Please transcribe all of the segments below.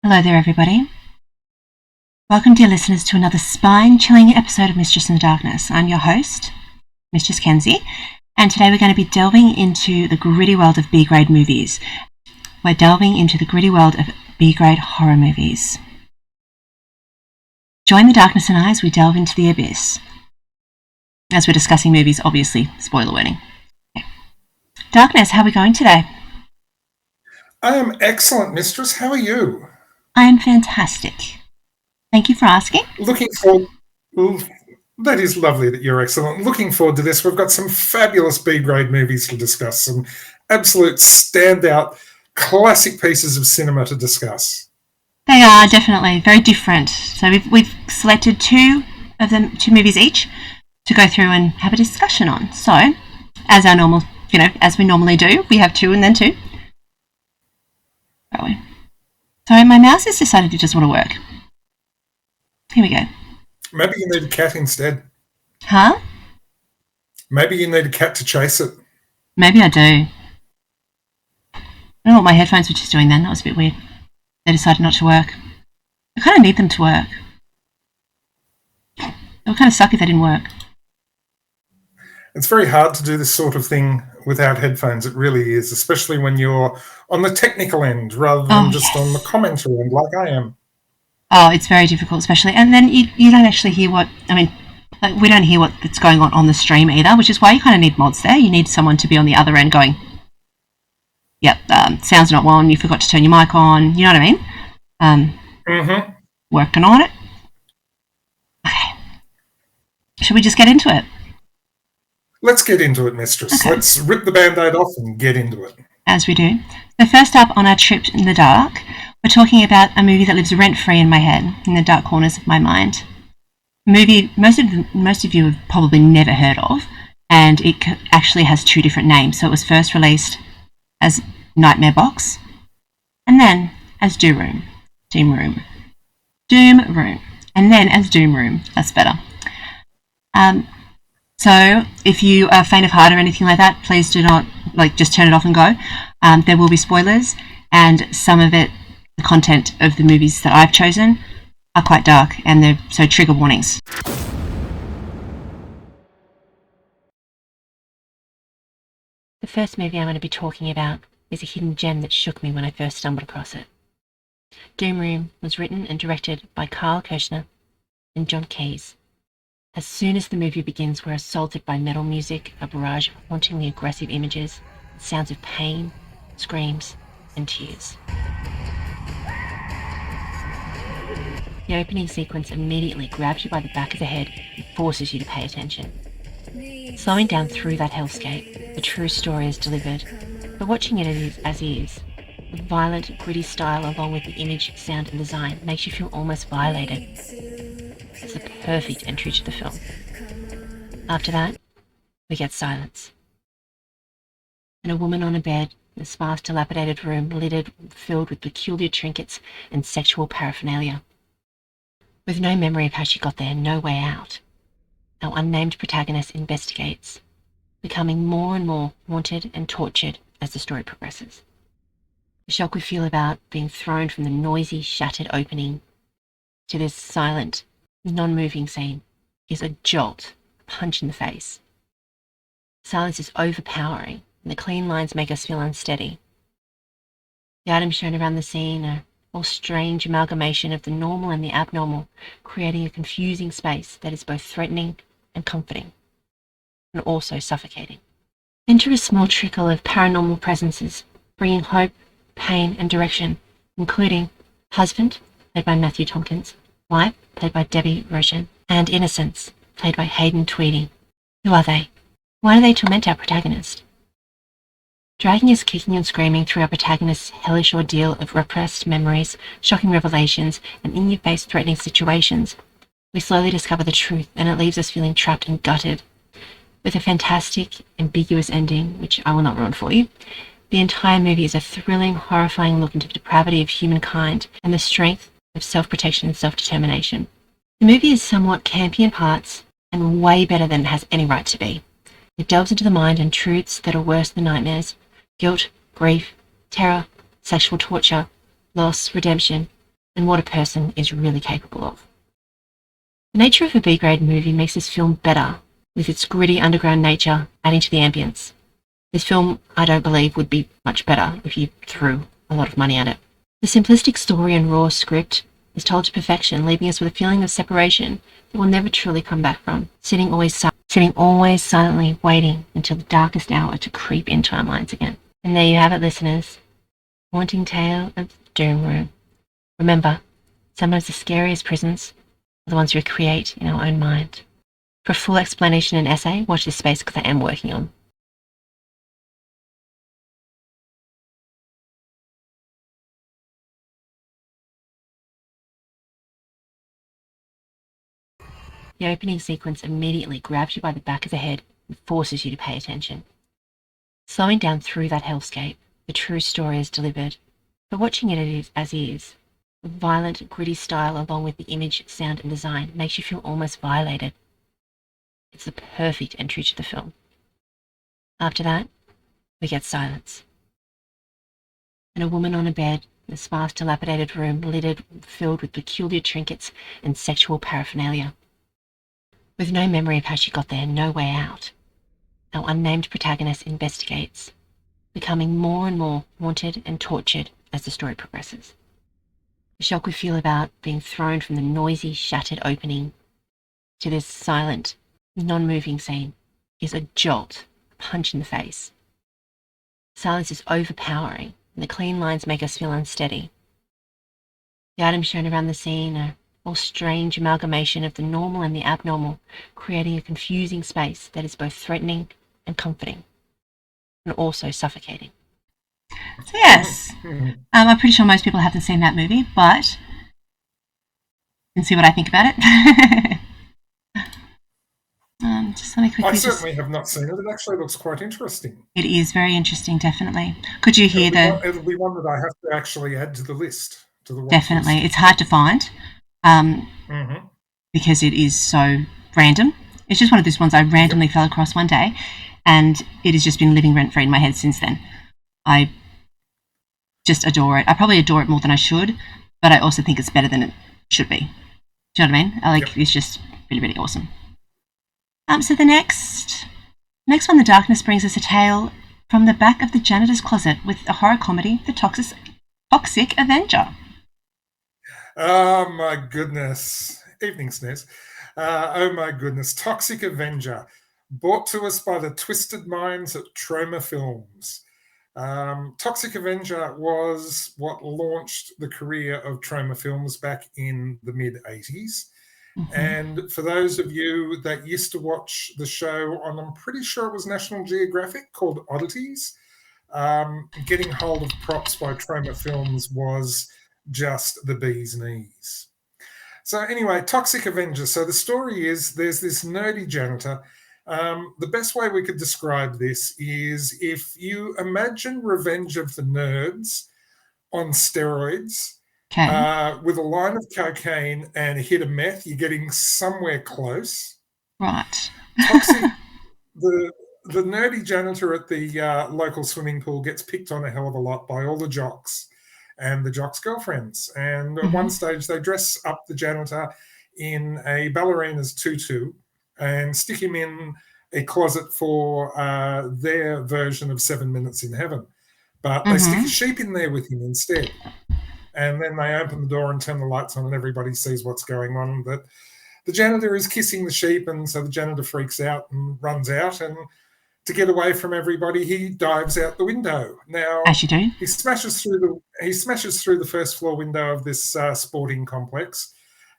Hello there, everybody. Welcome, dear listeners, to another spine-chilling episode of Mistress in the Darkness. I'm your host, Mistress Kenzie, and today we're going to be delving into the gritty world of B-grade movies. We're delving into the gritty world of B-grade horror movies. Join the darkness and I as we delve into the abyss. As we're discussing movies, obviously, spoiler warning. Okay. Darkness, how are we going today? I am excellent, Mistress. How are you? I am fantastic. Thank you for asking. Looking forward. That is lovely that you're excellent. Looking forward to this. We've got some fabulous B-grade movies to discuss, some absolute standout classic pieces of cinema to discuss. They are definitely very different. So we've selected two movies each to go through and have a discussion on. So, as we normally do, we have two and then two. So my mouse has decided to just want to work. Here we go. Maybe you need a cat instead. Huh? Maybe you need a cat to chase it. Maybe I do. I don't know what my headphones were just doing then. That was a bit weird. They decided not to work. I kind of need them to work. It would kind of suck if they didn't work. It's very hard to do this sort of thing without headphones. It really is, especially when you're on the technical end rather than just on the commentary end like I am. Oh, it's very difficult, especially. And then you don't actually hear we don't hear what's going on the stream either, which is why you kind of need mods there. You need someone to be on the other end going, yep, sound's not on, you forgot to turn your mic on, you know what I mean? Working on it. Okay. Should we just get into it? Let's get into it, Mistress. Okay. Let's rip the Band-Aid off and get into it. As we do. So first up on our trip in the dark, we're talking about a movie that lives rent-free in my head, in the dark corners of my mind. A movie most of you have probably never heard of, and it actually has two different names. So it was first released as Nightmare Box, and then as Doom Room, and then as Doom Room. That's better. So if you are faint of heart or anything like that, please do not just turn it off and go. There will be spoilers, and some of it, the content of the movies that I've chosen, are quite dark, and so trigger warnings. The first movie I'm going to be talking about is a hidden gem that shook me when I first stumbled across it. Doom Room was written and directed by Carl Kirshner and John Case. As soon as the movie begins, we're assaulted by metal music, a barrage of hauntingly aggressive images, sounds of pain, screams, and tears. The opening sequence immediately grabs you by the back of the head and forces you to pay attention. Slowing down through that hellscape, the true story is delivered, but watching it as is, the violent, gritty style along with the image, sound, and design makes you feel almost violated. It's the perfect entry to the film. After that, we get silence. And a woman on a bed in a sparse, dilapidated room littered, filled with peculiar trinkets and sexual paraphernalia. With no memory of how she got there, no way out, our unnamed protagonist investigates, becoming more and more haunted and tortured as the story progresses. The shock we feel about being thrown from the noisy, shattered opening to this silent, non-moving scene is a jolt, a punch in the face. Silence is overpowering, and the clean lines make us feel unsteady. The items shown around the scene are all strange amalgamation of the normal and the abnormal, creating a confusing space that is both threatening and comforting, and also suffocating. Enter a small trickle of paranormal presences, bringing hope, pain, and direction, including Husband, played by Matthew Tompkins, Wife, played by Debbie Roshan, and Innocence, played by Hayden Tweedy. Who are they? Why do they torment our protagonist? Dragging us kicking and screaming through our protagonist's hellish ordeal of repressed memories, shocking revelations, and in-your-face threatening situations, we slowly discover the truth, and it leaves us feeling trapped and gutted. With a fantastic, ambiguous ending, which I will not ruin for you, the entire movie is a thrilling, horrifying look into the depravity of humankind and the strength of self-protection and self-determination. The movie is somewhat campy in parts, and way better than it has any right to be. It delves into the mind and truths that are worse than nightmares: guilt, grief, terror, sexual torture, loss, redemption, and what a person is really capable of. The nature of a B-grade movie makes this film better, with its gritty underground nature adding to the ambience. This film, I don't believe, would be much better if you threw a lot of money at it. The simplistic story and raw script is told to perfection, leaving us with a feeling of separation that we'll never truly come back from, sitting always silently waiting until the darkest hour to creep into our minds again. And there you have it, listeners. Haunting Tale of the Doom Room. Remember, sometimes the scariest prisons are the ones we create in our own mind. For a full explanation and essay, watch this space because I am working on. The opening sequence immediately grabs you by the back of the head and forces you to pay attention. Slowing down through that hellscape, the true story is delivered, but watching it as is, the violent, gritty style along with the image, sound and design makes you feel almost violated. It's the perfect entry to the film. After that, we get silence. And a woman on a bed in a sparse, dilapidated room littered, filled with peculiar trinkets and sexual paraphernalia. With no memory of how she got there, no way out, our unnamed protagonist investigates, becoming more and more haunted and tortured as the story progresses. The shock we feel about being thrown from the noisy, shattered opening to this silent, non-moving scene is a jolt, a punch in the face. Silence is overpowering, and the clean lines make us feel unsteady. The items shown around the scene are all strange amalgamation of the normal and the abnormal, creating a confusing space that is both threatening and comforting, and also suffocating. So yes, I'm pretty sure most people haven't seen that movie, but you can see what I think about it. Just let me quickly. I certainly have not seen it. It actually looks quite interesting. It is very interesting, definitely. Could you hear It'll be one that I have to actually add to the list. To the watch definitely, list. It's hard to find because it is so random. It's just one of those ones I randomly fell across one day, and it has just been living rent-free in my head since then. I just adore it. I probably adore it more than I should, but I also think it's better than it should be. Do you know what I mean? It's just really, really awesome. So the next one, The Darkness, brings us a tale from the back of the janitor's closet with a horror comedy, The Toxic Avenger. Oh my goodness. Evening, Snez. Oh my goodness. Toxic Avenger, brought to us by the twisted minds at Troma Films. Toxic Avenger was what launched the career of Troma Films back in the mid-80s. And for those of you that used to watch the show on, I'm pretty sure it was National Geographic, called Oddities, getting hold of props by Troma Films was just the bee's knees. So anyway, Toxic Avenger. So the story is there's this nerdy janitor. The best way we could describe this is if you imagine Revenge of the Nerds on steroids, with a line of cocaine and a hit of meth, you're getting somewhere close. Right. Toxic, the nerdy janitor at the local swimming pool gets picked on a hell of a lot by all the jocks and the jocks' girlfriends. And at one stage, they dress up the janitor in a ballerina's tutu and stick him in a closet for their version of 7 Minutes in Heaven. But they stick a sheep in there with him instead. And then they open the door and turn the lights on and everybody sees what's going on. But the janitor is kissing the sheep, and so the janitor freaks out and runs out. And to get away from everybody, he dives out the window. Now, as you do, he smashes through the first floor window of this sporting complex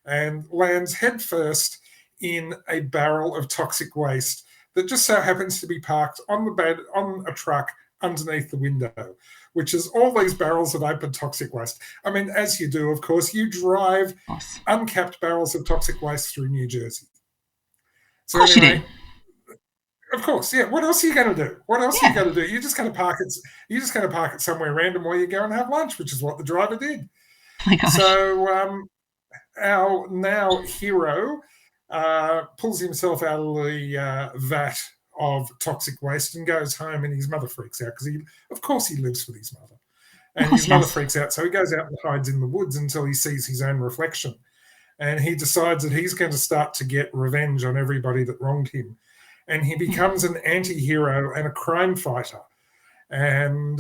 and lands headfirst in a barrel of toxic waste that just so happens to be parked on the bed on a truck underneath the window, which is all these barrels of open toxic waste. I mean, as you do, of course, you drive uncapped barrels of toxic waste through New Jersey. So of course anyway, you do. Of course, yeah. What else are you going to do? What else are you going to do? You're just going to park it. You're just going to park it somewhere random while you go and have lunch, which is what the driver did. Oh my gosh. So our now hero pulls himself out of the vat of toxic waste and goes home, and his mother freaks out because of course he lives with his mother. And course his he mother does. freaks out, so he goes out and hides in the woods until he sees his own reflection. And he decides that he's going to start to get revenge on everybody that wronged him. And he becomes an anti-hero and a crime fighter. And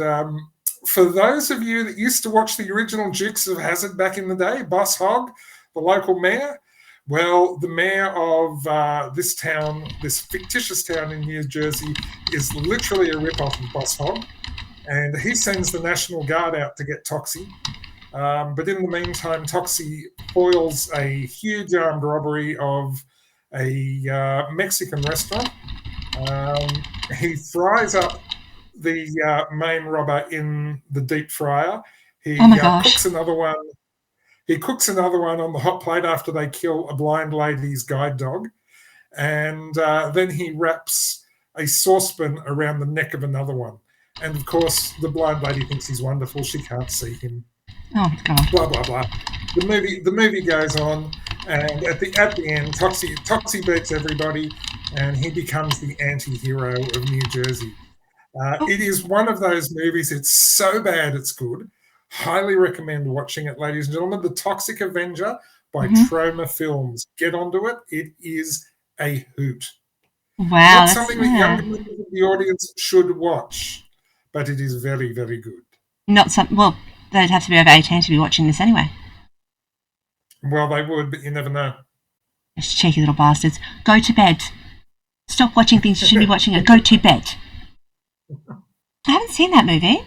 for those of you that used to watch the original Dukes of Hazzard back in the day, Boss Hogg, the local mayor, well, the mayor of this town, this fictitious town in New Jersey, is literally a rip-off of Boss Hogg. And he sends the National Guard out to get Toxie. But in the meantime, Toxie foils a huge armed robbery of a Mexican restaurant. He fries up the main robber in the deep fryer. He Oh my gosh. cooks another one. He cooks another one on the hot plate after they kill a blind lady's guide dog. And then he wraps a saucepan around the neck of another one. And of course, the blind lady thinks he's wonderful. She can't see him. Oh God. Blah blah blah. The movie goes on, and at the end, Toxie beats everybody, and he becomes the anti-hero of New Jersey. It is one of those movies. It's so bad, it's good. Highly recommend watching it, ladies and gentlemen. The Toxic Avenger by Troma Films. Get onto it. It is a hoot. Wow. Not something that younger members of the audience should watch, but it is very, very good. Not some. Well, they'd have to be over 18 to be watching this anyway. Well, they would, but you never know. Those cheeky little bastards. Go to bed. Stop watching things you shouldn't be watching. Go to bed. I haven't seen that movie.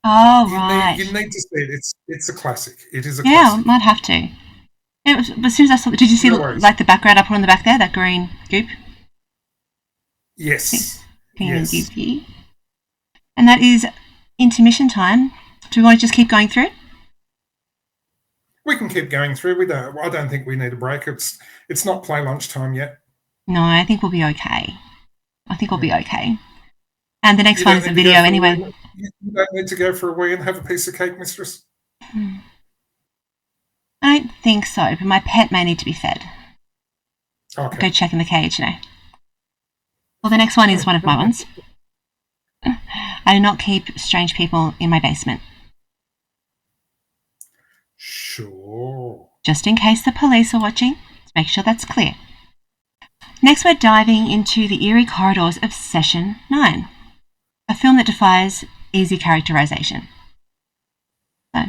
Oh, right. You need to see it. It's a classic. It is a yeah, classic. I might have to. But as soon as I saw, did you see like the background I put on the back there, that green goop? Yes. Yes. Goopy. And that is intermission time. Do we want to just keep going through? We can keep going through. I don't think we need a break. It's not play lunchtime yet. No, I think we'll be okay. And the next one is a video anyway. You don't need to go for a wee and have a piece of cake, Mistress. I don't think so, but my pet may need to be fed. Okay. I'll go check in the cage now. Well, the next one is one of my ones. I do not keep strange people in my basement. Sure. Just in case the police are watching, let's make sure that's clear. Next, we're diving into the eerie corridors of Session 9, a film that defies easy characterization. So,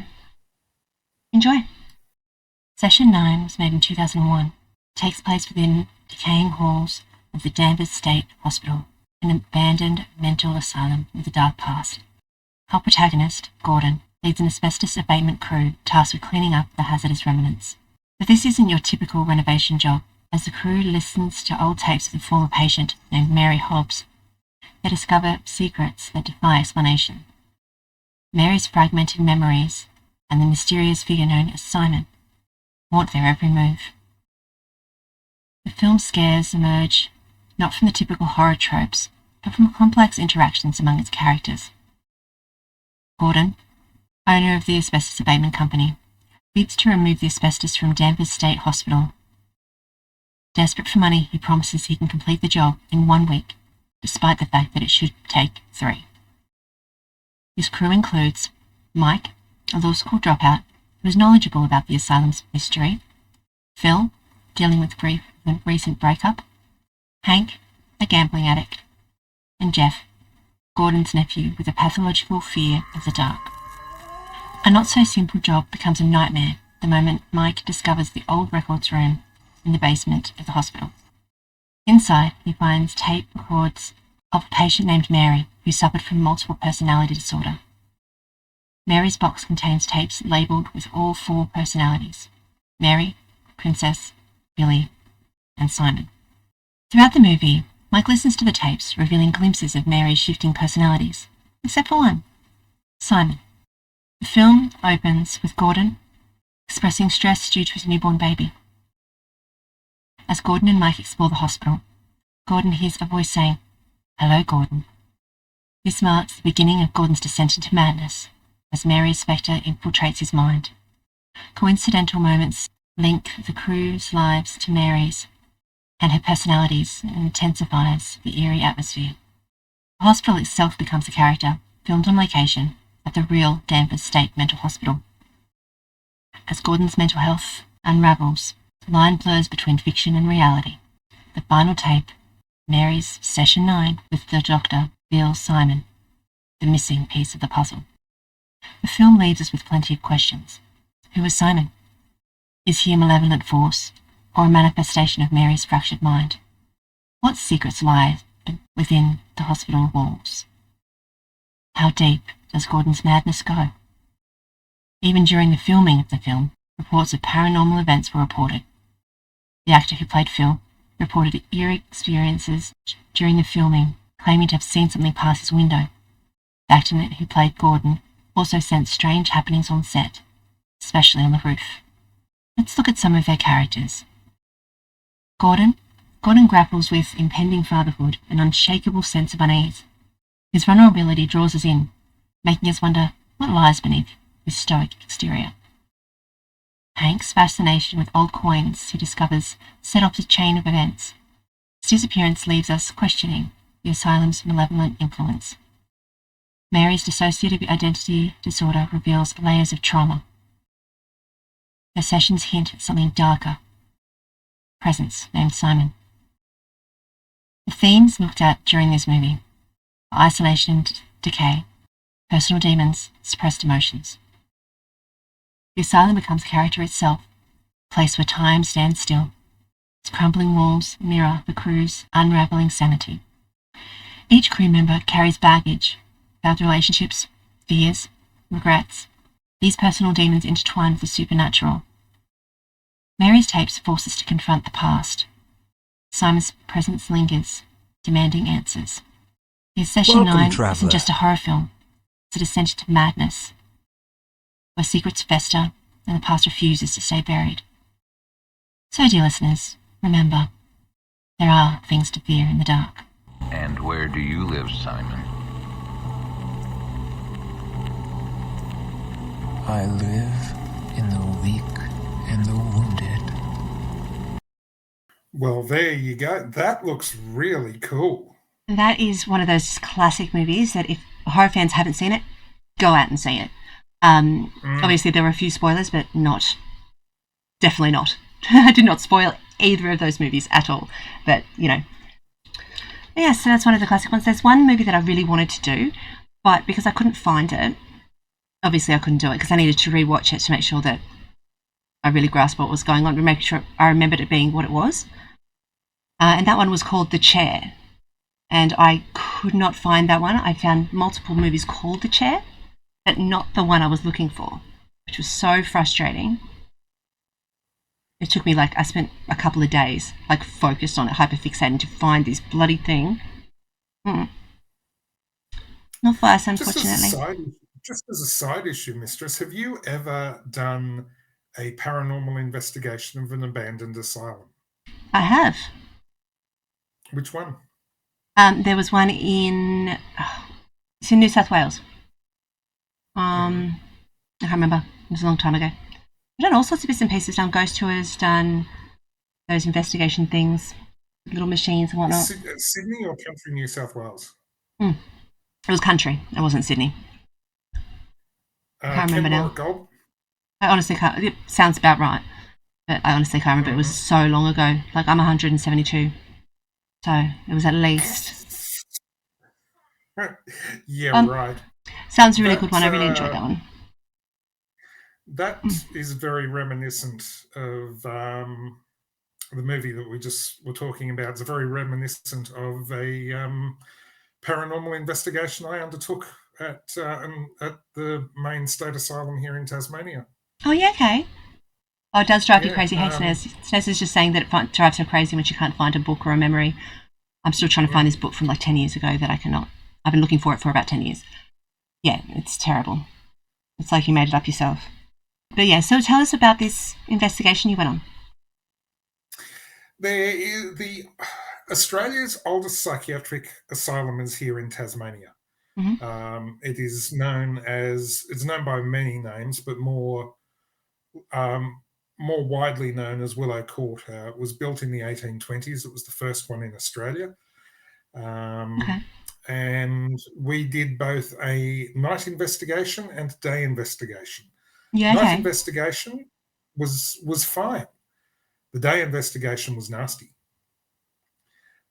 enjoy. Session 9 was made in 2001. It takes place within decaying halls of the Danvers State Hospital, an abandoned mental asylum with a dark past. Our protagonist, Gordon, leads an asbestos abatement crew tasked with cleaning up the hazardous remnants. But this isn't your typical renovation job. As the crew listens to old tapes of a former patient named Mary Hobbs, they discover secrets that defy explanation. Mary's fragmented memories and the mysterious figure known as Simon haunt their every move. The film's scares emerge not from the typical horror tropes, but from complex interactions among its characters. Gordon, owner of the asbestos abatement company, bids to remove the asbestos from Danvers State Hospital. Desperate for money, he promises he can complete the job in 1 week, despite the fact that it should take 3. His crew includes Mike, a law school dropout who is knowledgeable about the asylum's history, Phil, dealing with grief from a recent breakup, Hank, a gambling addict, and Jeff, Gordon's nephew with a pathological fear of the dark. A not-so-simple job becomes a nightmare the moment Mike discovers the old records room in the basement of the hospital. Inside, he finds tape records of a patient named Mary who suffered from multiple personality disorder. Mary's box contains tapes labelled with all 4 personalities: Mary, Princess, Billy, and Simon. Throughout the movie, Mike listens to the tapes, revealing glimpses of Mary's shifting personalities, except for one, Simon. The film opens with Gordon expressing stress due to his newborn baby. As Gordon and Mike explore the hospital, Gordon hears a voice saying, "Hello, Gordon." This marks the beginning of Gordon's descent into madness, as Mary's spectre infiltrates his mind. Coincidental moments link the crew's lives to Mary's and her personalities and intensifies the eerie atmosphere. The hospital itself becomes a character, filmed on location at the real Danvers State Mental Hospital. As Gordon's mental health unravels, the line blurs between fiction and reality. The final tape, Mary's Session 9 with the doctor, reveals Simon, the missing piece of the puzzle. The film leaves us with plenty of questions. Who is Simon? Is he a malevolent force, or a manifestation of Mary's fractured mind? What secrets lie within the hospital walls? How deep does Gordon's madness go? Even during the filming of the film, reports of paranormal events were reported. The actor who played Phil reported eerie experiences during the filming, claiming to have seen something pass his window. The actor who played Gordon also sensed strange happenings on set, especially on the roof. Let's look at some of their characters. Gordon grapples with impending fatherhood, an unshakable sense of unease. His vulnerability draws us in, making us wonder what lies beneath his stoic exterior. Hank's fascination with old coins he discovers set off a chain of events. His disappearance leaves us questioning the asylum's malevolent influence. Mary's dissociative identity disorder reveals layers of trauma. Her sessions hint at something darker. Presence named Simon. The themes looked at during this movie are isolation and decay, personal demons, suppressed emotions. The asylum becomes character itself, a place where time stands still. Its crumbling walls mirror the crew's unraveling sanity. Each crew member carries baggage, failed relationships, fears, regrets. These personal demons intertwine with the supernatural. Mary's tapes force us to confront the past. Simon's presence lingers, demanding answers. His Session 9 isn't just a horror film, it's a descent into madness, where secrets fester and the past refuses to stay buried. So, dear listeners, remember, there are things to fear in the dark. And where do you live, Simon? I live in the weak and the wounded. Well, there you go. That looks really cool. And that is one of those classic movies that if horror fans haven't seen it, go out and see it. Obviously, there were a few spoilers, but definitely not. I did not spoil either of those movies at all. But, yeah, so that's one of the classic ones. There's one movie that I really wanted to do, but because I couldn't find it, obviously I couldn't do it because I needed to rewatch it to make sure that I really grasped what was going on, to make sure I remembered it being what it was. And that one was called The Chair. And I could not find that one. I found multiple movies called The Chair, but not the one I was looking for, which was so frustrating. It took me I spent a couple of days focused on it, hyperfixating to find this bloody thing. Not for us, unfortunately. Just as a side issue, Mistress, have you ever done a paranormal investigation of an abandoned asylum? I have. Which one? There was one it's in New South Wales. I can't remember. It was a long time ago. I've done all sorts of bits and pieces. Done ghost tours, done those investigation things, little machines and whatnot. Sydney or country New South Wales? It was country. It wasn't Sydney. I can't remember now. Gold? I honestly can't. It sounds about right, but I honestly can't remember. It was so long ago. I'm 172, so it was at least. Yeah, right. Sounds a really good one. I really enjoyed that one. That is very reminiscent of the movie that we just were talking about. It's very reminiscent of a paranormal investigation I undertook at the main state asylum here in Tasmania. Oh, yeah, okay. Oh, it does drive you crazy. Hey, Snez. Snez is just saying that it drives her crazy when she can't find a book or a memory. I'm still trying to find this book from 10 years ago that I cannot. I've been looking for it for about 10 years. Yeah, it's terrible. It's like you made it up yourself. But yeah, so tell us about this investigation you went on. The Australia's oldest psychiatric asylum is here in Tasmania. Mm-hmm. It is known by many names, but more widely known as Willow Court. It was built in the 1820s. It was the first one in Australia. Okay. and we did both a night investigation and day investigation. Yeah, Night okay. investigation was fine. The day investigation was nasty.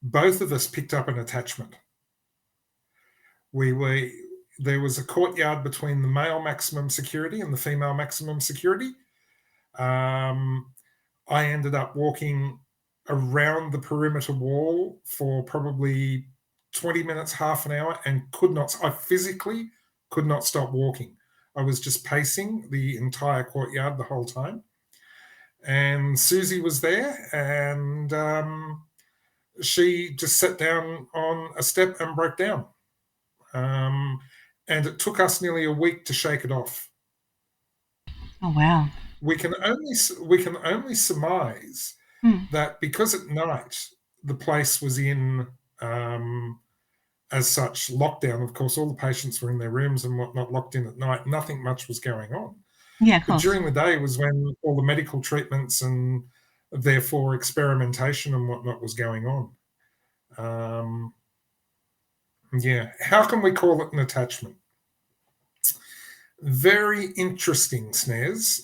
Both of us picked up an attachment. There was a courtyard between the male maximum security and the female maximum security. I ended up walking around the perimeter wall for probably 20 minutes, half an hour, and I physically could not stop walking. I was just pacing the entire courtyard the whole time. And Susie was there, and she just sat down on a step and broke down. And it took us nearly a week to shake it off. Oh, wow. We can only surmise that because at night the place was in, as such, lockdown. Of course, all the patients were in their rooms and whatnot, locked in at night. Nothing much was going on. Yeah, of But course. during the day was when all the medical treatments and therefore experimentation and whatnot was going on. Yeah. How can we call it an attachment? Very interesting, Snares,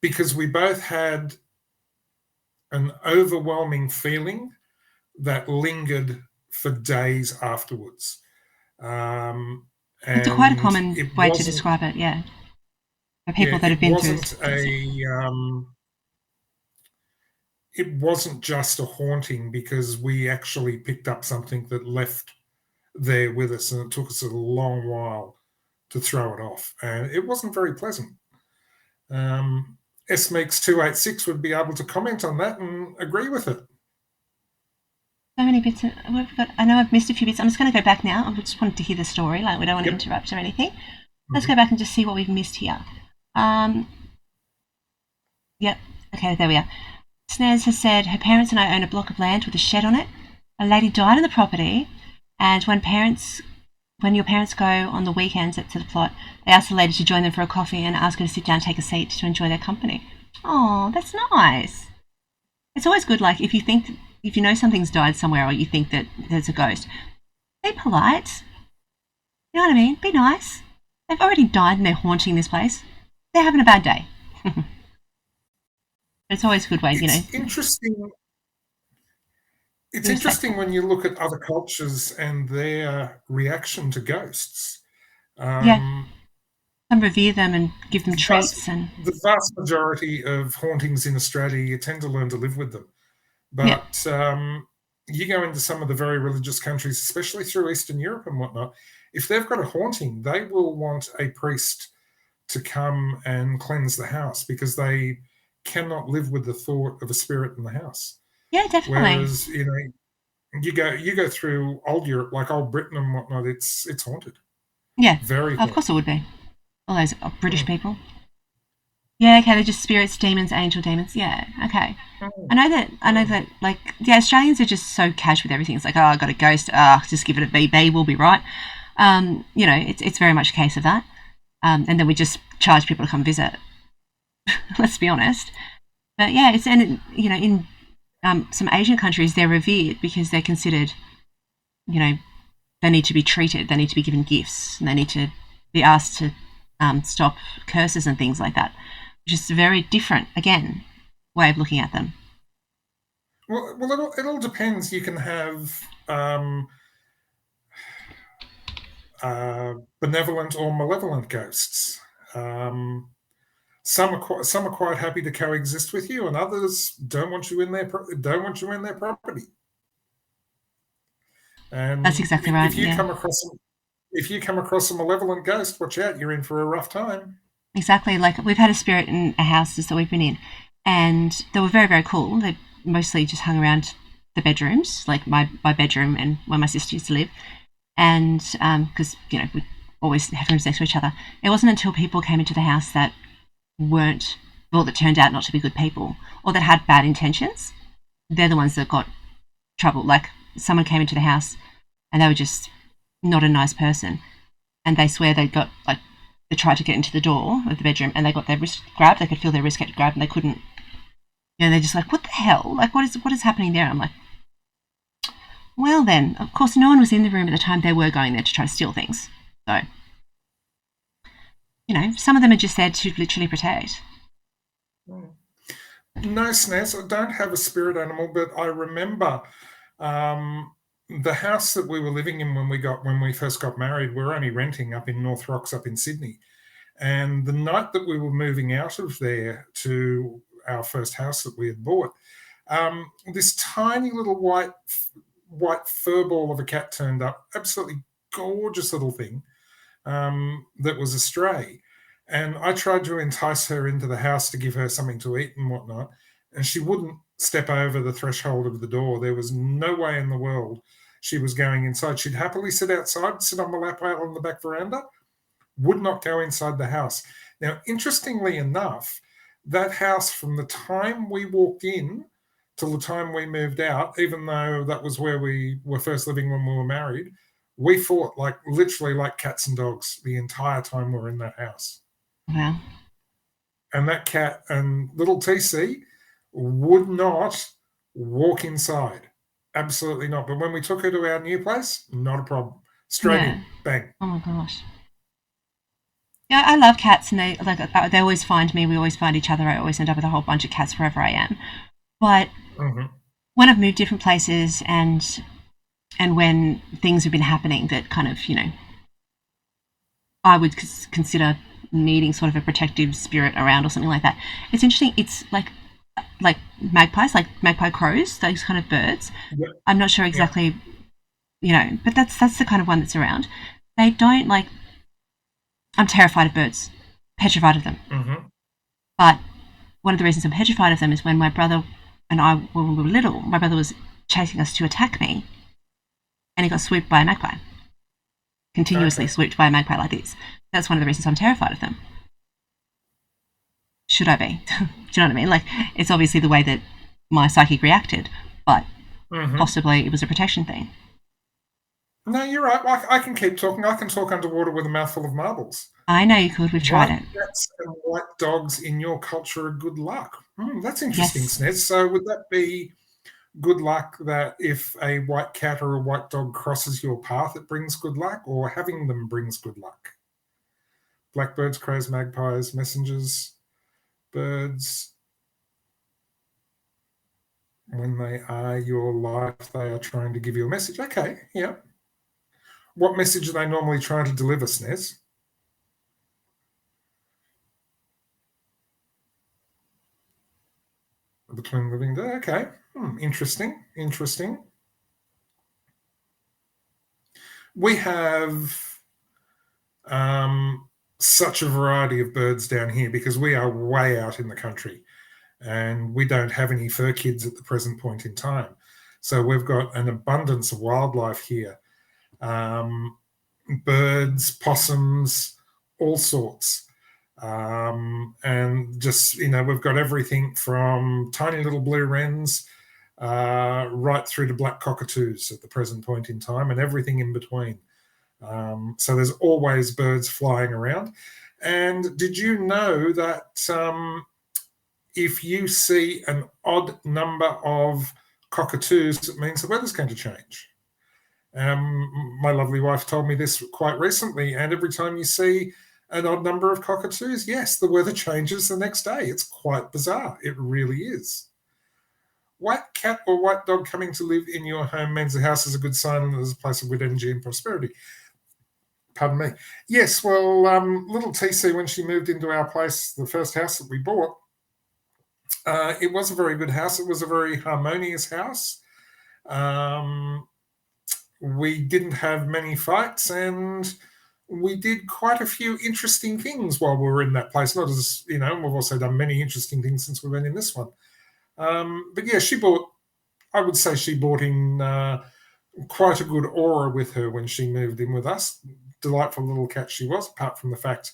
because we both had an overwhelming feeling that lingered for days afterwards. It's quite a common way to describe it, yeah. For people that have been through it wasn't just a haunting, because we actually picked up something that left there with us, and it took us a long while to throw it off, and it wasn't very pleasant. SMeeks286 would be able to comment on that and agree with it. So many bits. I know I've missed a few bits. I'm just going to go back now. I just wanted to hear the story. Like, we don't want to interrupt or anything. Let's go back and just see what we've missed here. Yep. Okay, there we are. Snares has said her parents and I own a block of land with a shed on it. A lady died on the property, and when your parents go on the weekends to the plot, they ask the lady to join them for a coffee and ask her to sit down and take a seat to enjoy their company. Oh, that's nice. It's always good, like, if you know something's died somewhere, or you think that there's a ghost, be polite. You know what I mean? Be nice. They've already died and they're haunting this place. They're having a bad day. It's always a good way, Interesting. It's interesting when you look at other cultures and their reaction to ghosts. Some revere them and give them treats. The vast majority of hauntings in Australia, you tend to learn to live with them. But you go into some of the very religious countries, especially through Eastern Europe and whatnot, if they've got a haunting, they will want a priest to come and cleanse the house, because they cannot live with the thought of a spirit in the house. Yeah, definitely. Whereas, you go through old Europe, like old Britain and whatnot, it's haunted. Yeah, very. Of course it would be. All those British people. Yeah, okay, they're just spirits, demons, angel demons. Yeah, okay. I know that. Like, the Australians are just so cash with everything. It's like, oh, I got a ghost. Just give it a BB, we'll be right. It's very much a case of that. And then we just charge people to come visit. Let's be honest. But yeah, in some Asian countries, they're revered because they're considered, they need to be treated, they need to be given gifts, and they need to be asked to stop curses and things like that, which is a very different, again, way of looking at them. Well, it all depends. You can have benevolent or malevolent ghosts. Some are quite happy to coexist with you, and others don't want you in their property. And that's exactly right. If you come across a malevolent ghost, watch out, you're in for a rough time. Exactly. Like, we've had a spirit in a house that we've been in, and they were very, very cool. They mostly just hung around the bedrooms, like my bedroom and where my sister used to live. And because, we'd always have rooms next to each other. It wasn't until people came into the house that that turned out not to be good people, or that had bad intentions. They're the ones that got trouble. Like, someone came into the house and they were just not a nice person, and they swear they tried to get into the door of the bedroom and they got their wrist grabbed. They could feel their wrist get grabbed and they couldn't. They're just like, what the hell? Like, what is happening there? I'm like, Well then, of course, no one was in the room at the time they were going there to try to steal things. So, some of them are just there to literally protect. No, Snaz, I don't have a spirit animal, but I remember the house that we were living in when we first got married. We were only renting up in North Rocks, up in Sydney, and the night that we were moving out of there to our first house that we had bought, this tiny little white fur ball of a cat turned up. Absolutely gorgeous little thing that was a stray. And I tried to entice her into the house to give her something to eat and whatnot, and she wouldn't step over the threshold of the door. There was no way in the world she was going inside. She'd happily sit outside, sit on the lap out on the back veranda, would not go inside the house. Now, interestingly enough, that house, from the time we walked in till the time we moved out, even though that was where we were first living when we were married, we fought literally like cats and dogs the entire time we were in that house. Wow. And that cat and little TC would not walk inside. Absolutely not. But when we took her to our new place, not a problem. Straight in, bang. Oh my gosh. Yeah, I love cats, and they always find me. We always find each other. I always end up with a whole bunch of cats wherever I am. But when I've moved different places and when things have been happening that kind of, I would consider needing sort of a protective spirit around or something like that. It's interesting. It's like magpies, like magpie crows, those kind of birds. Yep. I'm not sure exactly, but that's the kind of one that's around. They don't I'm terrified of birds, petrified of them. But one of the reasons I'm petrified of them is when my brother and I, when we were little, my brother was chasing us to attack me, and he got swooped by a magpie. Continuously swooped by a magpie like this. That's one of the reasons I'm terrified of them. Should I be? Do you know what I mean? It's obviously the way that my psychic reacted, but possibly it was a protection thing. No, you're right. I can keep talking. I can talk underwater with a mouthful of marbles. I know you could. We've tried it. White cats and white dogs in your culture are good luck. That's interesting, Snez. So would that be good luck that if a white cat or a white dog crosses your path, it brings good luck, or having them brings good luck? Blackbirds, crows, magpies, messengers, birds. When they are your life, they are trying to give you a message. Okay, yeah. What message are they normally trying to deliver, Snez? Between living day. Okay. Interesting. We have such a variety of birds down here because we are way out in the country and we don't have any fur kids at the present point in time. So we've got an abundance of wildlife here. Birds, possums, all sorts. And just, we've got everything from tiny little blue wrens right through to black cockatoos at the present point in time, and everything in between. So there's always birds flying around. And did you know that if you see an odd number of cockatoos, it means the weather's going to change? My lovely wife told me this quite recently, and every time you see an odd number of cockatoos, yes, the weather changes the next day. It's quite bizarre. It really is. White cat or white dog coming to live in your home means the house is a good sign and there's a place of good energy and prosperity. Pardon me. Yes, well, little TC, when she moved into our place, the first house that we bought, it was a very good house. It was a very harmonious house. We didn't have many fights, and we did quite a few interesting things while we were in that place. Not as, we've also done many interesting things since we've been in this one. But yeah, I would say she brought in quite a good aura with her when she moved in with us. Delightful little cat she was, apart from the fact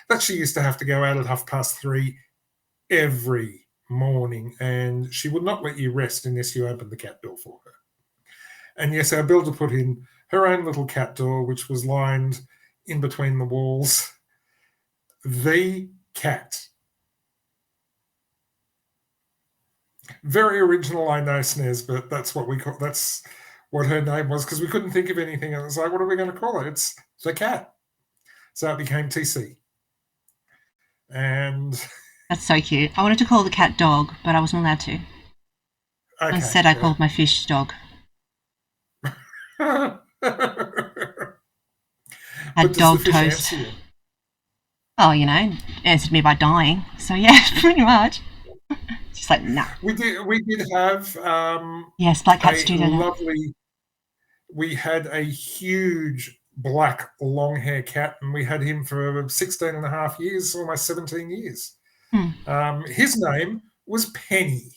that she used to have to go out at 3:30 every morning, and she would not let you rest unless you opened the cat door for her. And yes, our builder put in her own little cat door, which was lined in between the walls. The cat. Very original, I know, Snez, but that's what we call. That's what her name was because we couldn't think of anything. And it was like, what are we going to call it? It's the cat. So it became TC. And That's so cute. I wanted to call the cat Dog, but I wasn't allowed to. Instead, I called my fish Dog. Had dog toast. Oh, answered me by dying. So yeah, pretty much. Just like, nah. We did have yes, black cats do that. Lovely. We had a huge black long hair cat, and we had him for 16 and a half years, almost 17 years. His name was Penny.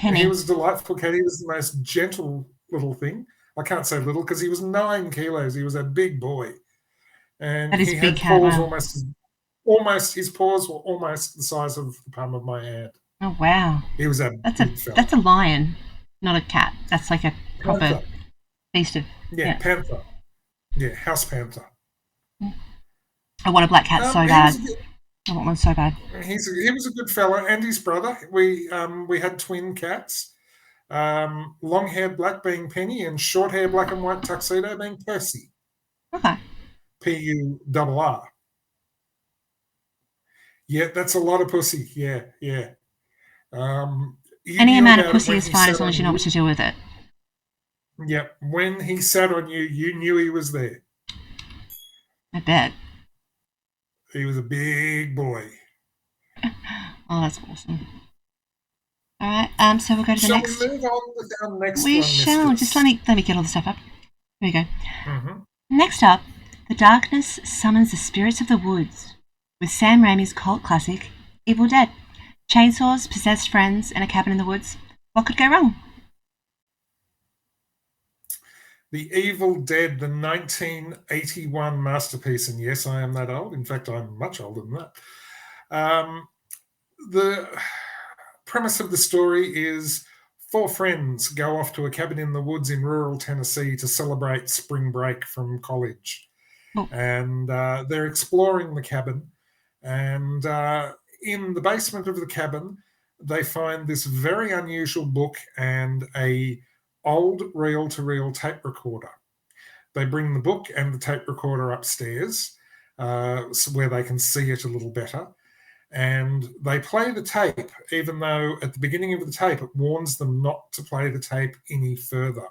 And he was a delightful cat. He was the most gentle little thing. I can't say little because he was 9 kilos. He was a big boy. And he had paws almost his paws were almost the size of the palm of my hand. Oh wow. He was a big fella. That's a lion, not a cat. That's like a proper beast of panther. Yeah, house panther. I want a black cat so bad. I want one so bad. He was a good fella, and his brother. We had twin cats. Long-haired black being Penny, and short-haired black and white tuxedo being Percy. Okay. P-U-R-R. Yeah, that's a lot of pussy. Yeah. Any amount of pussy is fine as long as you know what to do with it. Yep. When he sat on you, you knew he was there. I bet. He was a big boy. Oh, that's awesome. All right, so we'll go to the next. Shall we move on with our next one? We shall. Mistress? Just let me get all the stuff up. Here we go. Mm-hmm. Next up, The Darkness Summons the Spirits of the Woods, with Sam Raimi's cult classic, Evil Dead. Chainsaws, possessed friends, and a cabin in the woods. What could go wrong? The Evil Dead, the 1981 masterpiece, and yes, I am that old. In fact, I'm much older than that. The premise of the story is 4 friends go off to a cabin in the woods in rural Tennessee to celebrate spring break from college. Oh. And they're exploring the cabin. And in the basement of the cabin, they find this very unusual book and a old reel-to-reel tape recorder. They bring the book and the tape recorder upstairs where they can see it a little better. And they play the tape, even though at the beginning of the tape it warns them not to play the tape any further.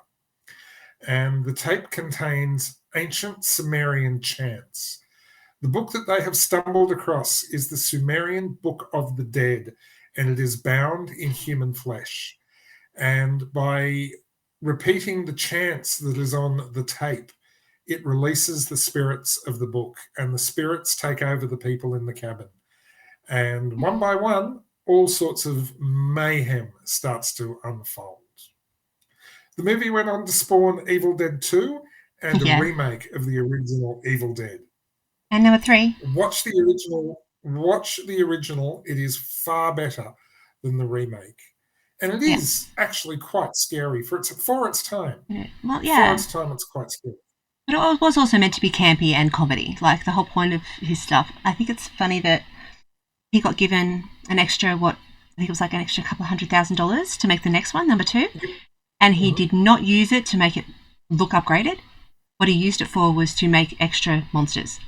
And the tape contains ancient Sumerian chants. The book that they have stumbled across is the Sumerian Book of the Dead, and it is bound in human flesh. And by repeating the chants that is on the tape, it releases the spirits of the book, and the spirits take over the people in the cabin. And one by one, all sorts of mayhem starts to unfold. The movie went on to spawn Evil Dead 2 and a remake of the original Evil Dead. And number 3. Watch the original. It is far better than the remake. And it is actually quite scary for its time. Well, yeah. For its time, it's quite scary. But it was also meant to be campy and comedy, like the whole point of his stuff. I think it's funny that he got given an extra, I think it was like an extra couple of $100,000 to make the next one, number 2. And he did not use it to make it look upgraded. What he used it for was to make extra monsters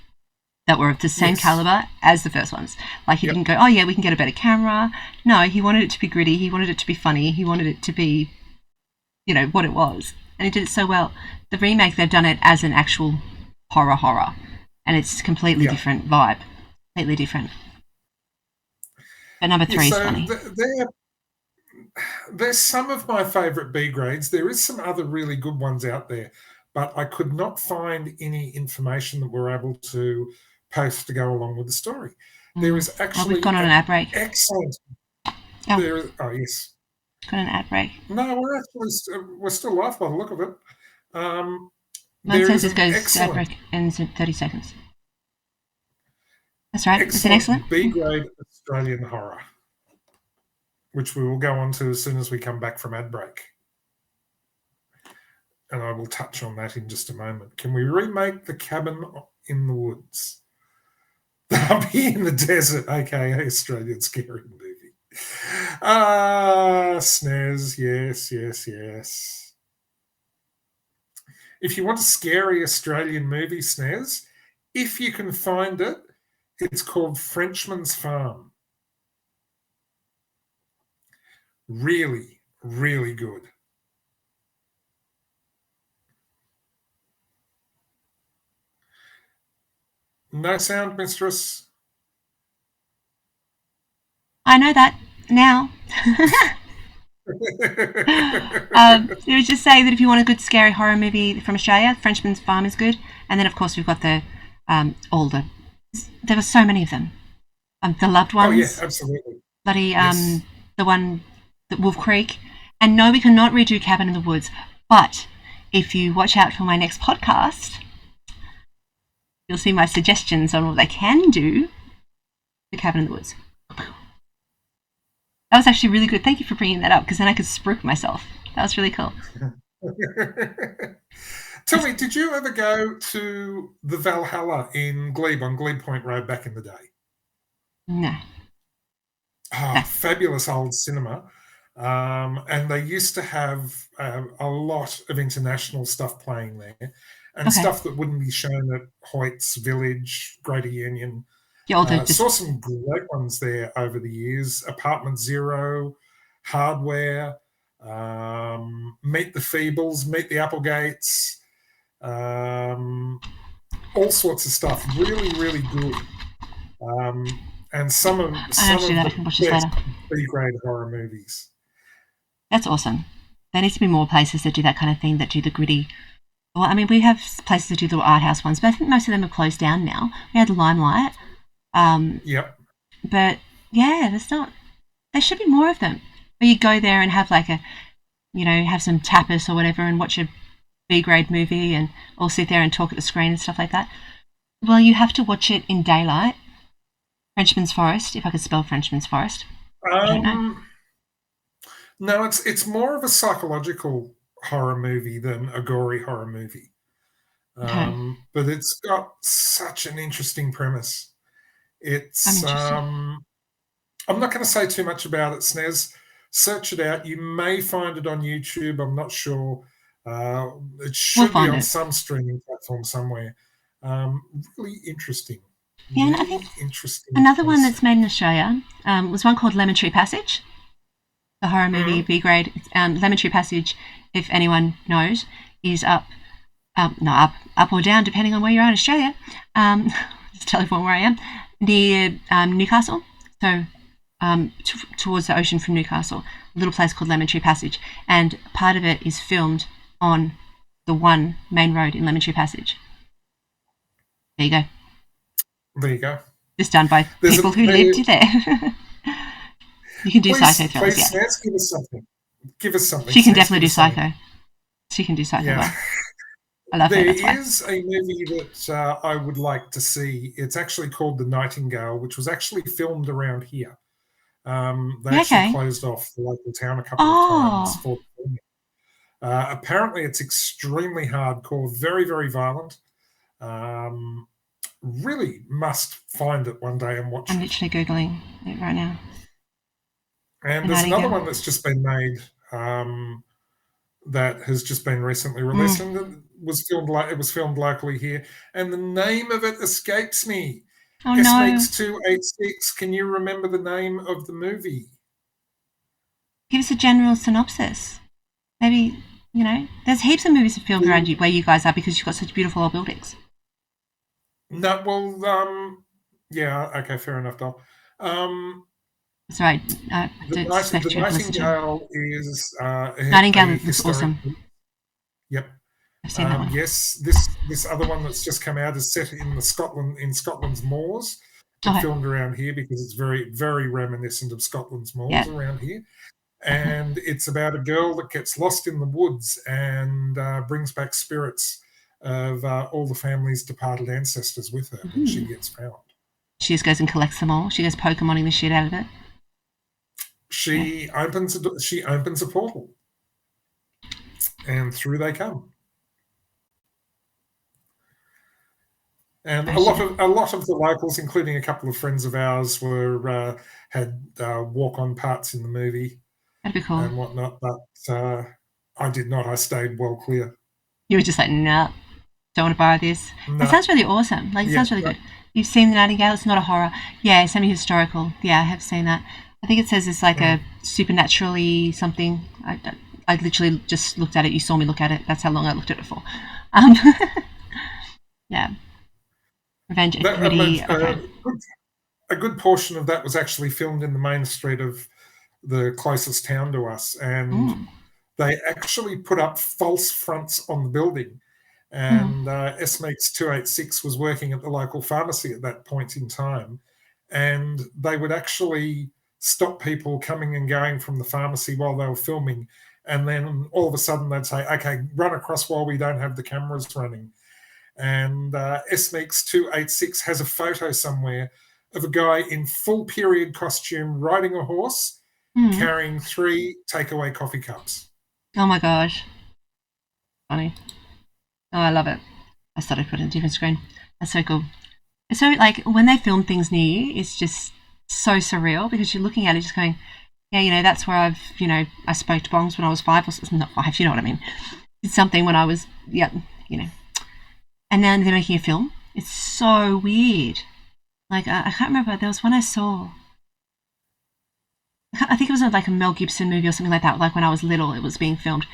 that were of the same caliber as the first ones. Like he didn't go, oh yeah, we can get a better camera. No, he wanted it to be gritty. He wanted it to be funny. He wanted it to be, what it was. And he did it so well. The remake, they've done it as an actual horror. And it's completely different vibe. Completely different. But number 3 is funny. There's some of my favourite B grades. There is some other really good ones out there. But I could not find any information that we're able to post to go along with the story. There is actually we've gone on an ad break. Excellent. Oh, Yes. Got an ad break. No, we're still live by the look of it. Mine says it goes ad break ends in 30 seconds. That's right. Is it excellent? B-grade Australian horror, which we will go on to as soon as we come back from ad break. And I will touch on that in just a moment. Can we remake The Cabin in the Woods? Zombie in the Desert, aka Australian scary movie. SNES, yes. If you want a scary Australian movie, Snez, if you can find it, it's called Frenchman's Farm. Really, really good. No sound, Mistress. I know that now. It was just saying that if you want a good scary horror movie from Australia, Frenchman's Farm is good. And then, of course, we've got the older. There were so many of them. The Loved Ones. Oh, yeah, absolutely. Bloody, Yes. the one, the Wolf Creek. And no, we cannot redo Cabin in the Woods. But if you watch out for my next podcast, you'll see my suggestions on what they can do to Cabin in the Woods. That was actually really good. Thank you for bringing that up, because then I could spruik myself. That was really cool. Tell me, did you ever go to the Valhalla in Glebe on Glebe Point Road back in the day? No. Oh, fabulous old cinema. And they used to have a lot of international stuff playing there, and stuff that wouldn't be shown at Hoyt's Village, Greater Union. Saw some great ones there over the years. Apartment Zero, Hardware, Meet the Feebles, Meet the Applegates, all sorts of stuff. Really, really good. And some of the best B-grade horror movies. That's awesome. There needs to be more places that do that kind of thing, that do the gritty. Well, I mean, we have places that do the art house ones, but I think most of them are closed down now. We had Limelight. Yep. But yeah, there should be more of them. Where you go there and have like have some tapas or whatever and watch a B-grade movie and all sit there and talk at the screen and stuff like that. Well, you have to watch it in daylight. Frenchman's Forest, if I could spell Frenchman's Forest. I don't know. No, it's more of a psychological horror movie than a gory horror movie. But it's got such an interesting premise. It's I'm not going to say too much about it, Snez. Search it out. You may find it on YouTube. I'm not sure. It should be on some streaming platform somewhere. Really interesting. Yeah, and I think another one that's made in Australia was one called Lemon Tree Passage. The horror movie B-grade. Lemon Tree Passage, if anyone knows, is up or down depending on where you are in Australia. Just tell everyone where I am. Near Newcastle, so towards the ocean from Newcastle, a little place called Lemon Tree Passage, and part of it is filmed on the one main road in Lemon Tree Passage. There you go. There you go. Just done by people who lived there. You can do psycho thrillers. Please, Snaz, give us something. Give us something. She can definitely do psycho. She can do psycho well. I love her. There is a movie that I would like to see. It's actually called The Nightingale, which was actually filmed around here. They actually closed off the local town a couple of times for filming. Apparently, it's extremely hardcore, very, very violent. Really must find it one day and watch it. I'm literally Googling it right now. And there's another one that's just been made that has just been recently released, and it was filmed locally here. And the name of it escapes me. Oh no! SMX286. Can you remember the name of the movie? Give us a general synopsis. Maybe there's heaps of movies filmed around you where you guys are because you've got such beautiful old buildings. No, well, yeah, okay, fair enough, doll. That's right. The Nightingale is Nightingale is awesome. Yep. I've seen that one. Yes, this other one that's just come out is set in Scotland's moors, filmed around here because it's very, very reminiscent of Scotland's moors around here. And it's about a girl that gets lost in the woods and brings back spirits of all the family's departed ancestors with her when she gets found. She just goes and collects them all. She goes Pokemoning the shit out of it. She opens a portal, and through they come. And a lot of the locals, including a couple of friends of ours, had walk-on parts in the movie. That'd be cool. And whatnot, but I did not. I stayed well clear. You were just like, nah, don't want to borrow this. No. It sounds really awesome. Like, it Yeah, sounds really good. You've seen The Nightingale? It's not a horror. Yeah, semi-historical. Yeah, I have seen that. I think it says it's like a supernaturally something. I literally just looked at it. You saw me look at it. That's how long I looked at it for. Um, yeah. Revenge That, activity. Okay. a good portion of that was actually filmed in the main street of the closest town to us, and they actually put up false fronts on the building. And SMX 286 was working at the local pharmacy at that point in time, and they would actually stop people coming and going from the pharmacy while they were filming, and then all of a sudden they'd say, okay, run across while we don't have the cameras running. And SMX 286 has a photo somewhere of a guy in full period costume riding a horse, carrying 3 takeaway coffee cups. Oh my gosh. Funny. Oh, I love it. I started putting a different screen. That's so cool. It's so, like, when they film things near you, it's just so surreal because you're looking at it just going, yeah, you know, that's where I smoked bongs when I was 5, or not 5, you know what I mean. It's something when I was, yeah, you know. And then they're making a film. It's so weird. Like, I can't remember. There was one I saw. I think it was like a Mel Gibson movie or something like that. Like when I was little, it was being filmed.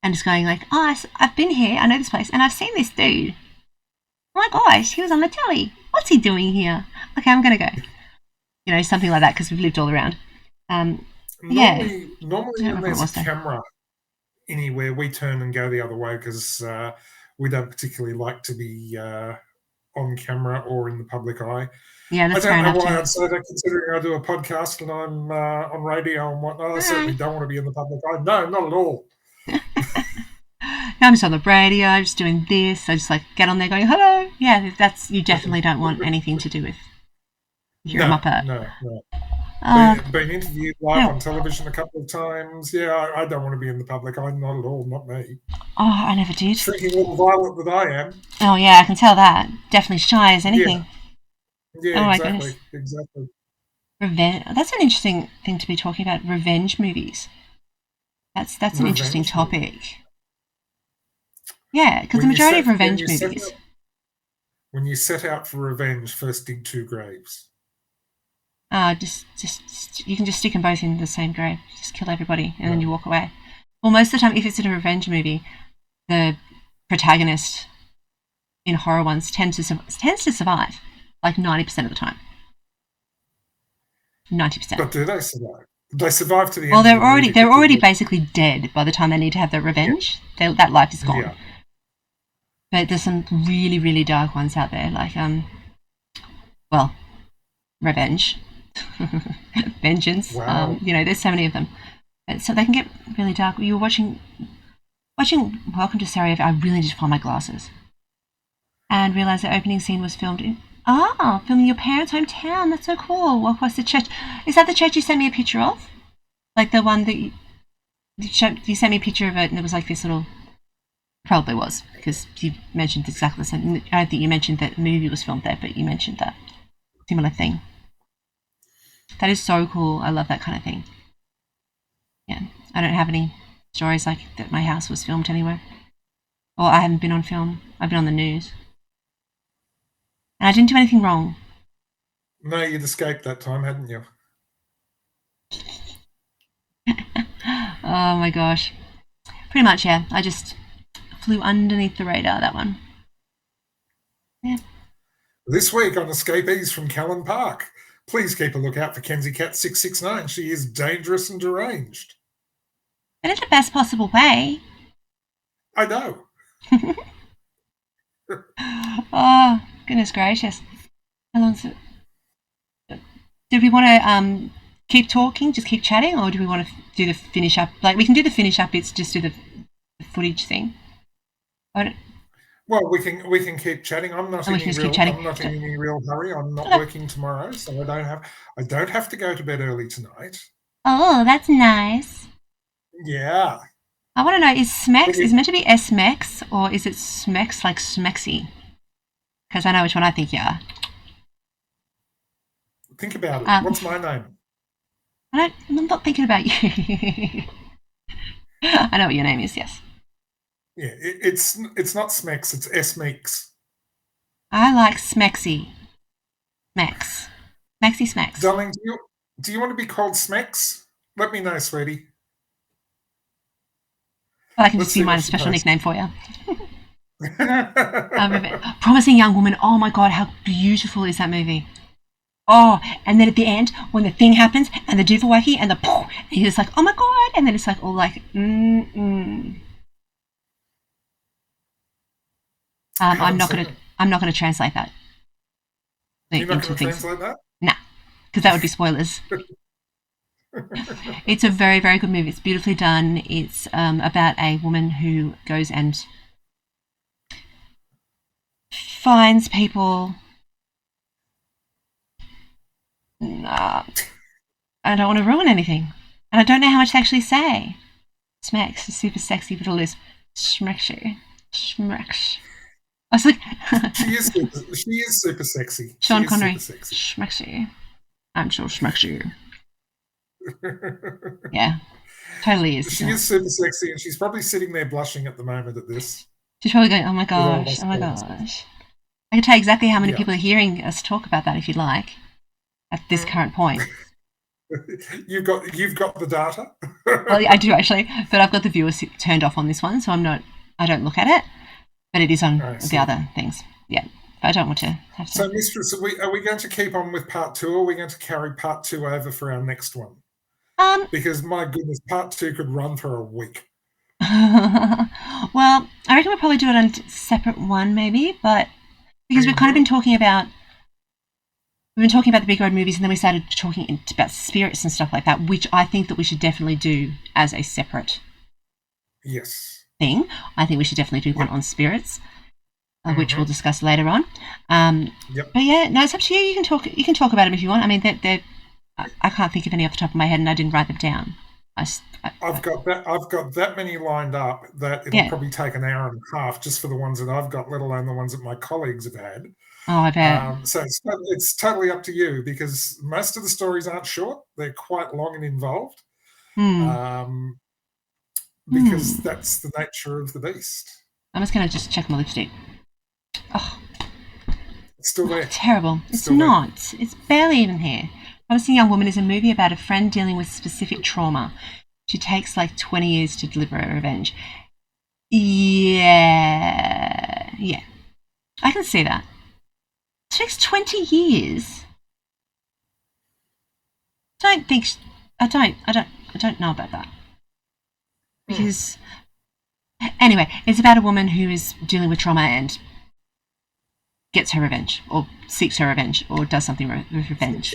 And just going like, oh, I've been here. I know this place. And I've seen this dude. Oh my gosh, he was on the telly. What's he doing here? Okay, I'm going to go. You know, something like that because we've lived all around. Normally when there's a camera anywhere, we turn and go the other way because we don't particularly like to be on camera or in the public eye. Yeah, that's fair I don't enough know why too. I'd say that, considering I do a podcast and I'm on radio and whatnot. I certainly don't want to be in the public eye. No, not at all. No, I'm just on the radio, I'm just doing this. I just like get on there going, hello. Yeah, that's, you definitely don't want anything to do with your Muppet. No. Been interviewed live on television a couple of times. Yeah, I don't want to be in the public eye. Not at all. Not me. Oh, I never did. Shrinking little violet that I am. Oh yeah, I can tell that. Definitely shy as anything. Yeah, oh, exactly. My goodness. Exactly. Revenge. That's an interesting thing to be talking about. Revenge movies. That's an interesting topic. Yeah, because the majority of revenge movies. When you set out for revenge, first dig 2 graves. Just you can just stick them both in the same grave. Just kill everybody, and then you walk away. Well, most of the time, if it's in a revenge movie, the protagonist in horror ones tends to survive, like 90% of the time. 90%. But do they survive? They survive to the end. Well, they're already basically dead by the time they need to have their revenge. Yeah. That life is gone. Yeah. But there's some really, really dark ones out there, like revenge, vengeance. Wow. There's so many of them. So they can get really dark. You were watching Welcome to Sarajevo. I really need to find my glasses. And realised the opening scene was filmed in filming your parents' hometown. That's so cool. Walk past the church. Is that the church you sent me a picture of? Like the one that you sent me a picture of it, and it was like this little. Probably was, because you mentioned exactly the same. I don't think you mentioned that the movie was filmed there, but you mentioned that similar thing. That is so cool. I love that kind of thing. Yeah, I don't have any stories like that my house was filmed anywhere. Or I haven't been on film. I've been on the news. And I didn't do anything wrong. No, you'd escaped that time, hadn't you? Oh my gosh. Pretty much, yeah. I just flew underneath the radar, that one. Yeah. This week on Escapees from Callan Park, please keep a lookout for Kenzie Cat 669. She is dangerous and deranged. But in the best possible way. I know. Oh, goodness gracious. How long's it? Did we want to keep talking, just keep chatting, or do we want to do the finish up? Like, we can do the finish up bits, just do the footage thing. Well, we can keep chatting. I'm not in any real hurry. I'm not working tomorrow, so I don't have to go to bed early tonight. Oh, that's nice. Yeah. I want to know, is Smex is meant to be S-Mex, or is it Smex like Smexy? Because I know which one I think you are. Think about it. What's my name? I'm not thinking about you. I know what your name is, yes. Yeah, it's not Smex, it's S-Meeks. I like Smexy. Smex. Smexy Smex. Darling, do you want to be called Smex? Let me know, sweetie. But I can Let's just be see my what she special posts. nickname for you. Promising Young Woman. Oh my god, how beautiful is that movie? Oh, and then at the end, when the thing happens, and the Duvawaki, and the poof, and you're just like, oh my god, and then it's like all like, I'm not gonna translate that You're not into going to things. translate that? Nah, because that would be spoilers. It's a very, very good movie. It's beautifully done. It's about a woman who goes and finds people. Nah, I don't want to ruin anything. And I don't know how much to actually say. Smacks is super sexy, but all this schmexy. Schmexy. I was like, She is super sexy. Sean She is Connery. super sexy. Schmexy. I'm so schmexy. Yeah, totally is. She is super sexy, and she's probably sitting there blushing at the moment at this. She's probably going, oh my With all gosh, those oh my spoilers. gosh. I can tell you exactly how many Yeah. people are hearing us talk about that if you'd like, at this current point. You've got the data. Well, I do actually, but I've got the viewers turned off on this one, so I don't look at it, but it is on the other things. Yeah, but I don't want to have to. So, Mistress, are we going to keep on with part 2, or are we going to carry part 2 over for our next one? Because my goodness, part 2 could run for a week. Well, I reckon we'll probably do it on a separate one, maybe, but because we've kind of been talking about the big road movies, and then we started talking about spirits and stuff like that, which I think that we should definitely do as a separate thing. I think we should definitely do one on spirits, which we'll discuss later on. But yeah, no, it's up to you. You can talk about them if you want. I mean, I can't think of any off the top of my head, and I didn't write them down. I've got that many lined up that it'll probably take an hour and a half just for the ones that I've got, let alone the ones that my colleagues have had. Oh, I bet. So it's totally up to you, because most of the stories aren't short; they're quite long and involved. Because that's the nature of the beast. I'm just going to check my lipstick. Oh, it's still there. Terrible. It's not. There. It's barely even here. Promising Young Woman is a movie about a friend dealing with specific trauma. She takes like 20 years to deliver her revenge. Yeah. I can see that. It takes 20 years. I don't know about that. Because anyway, it's about a woman who is dealing with trauma and gets her revenge, or seeks her revenge, or does something with revenge.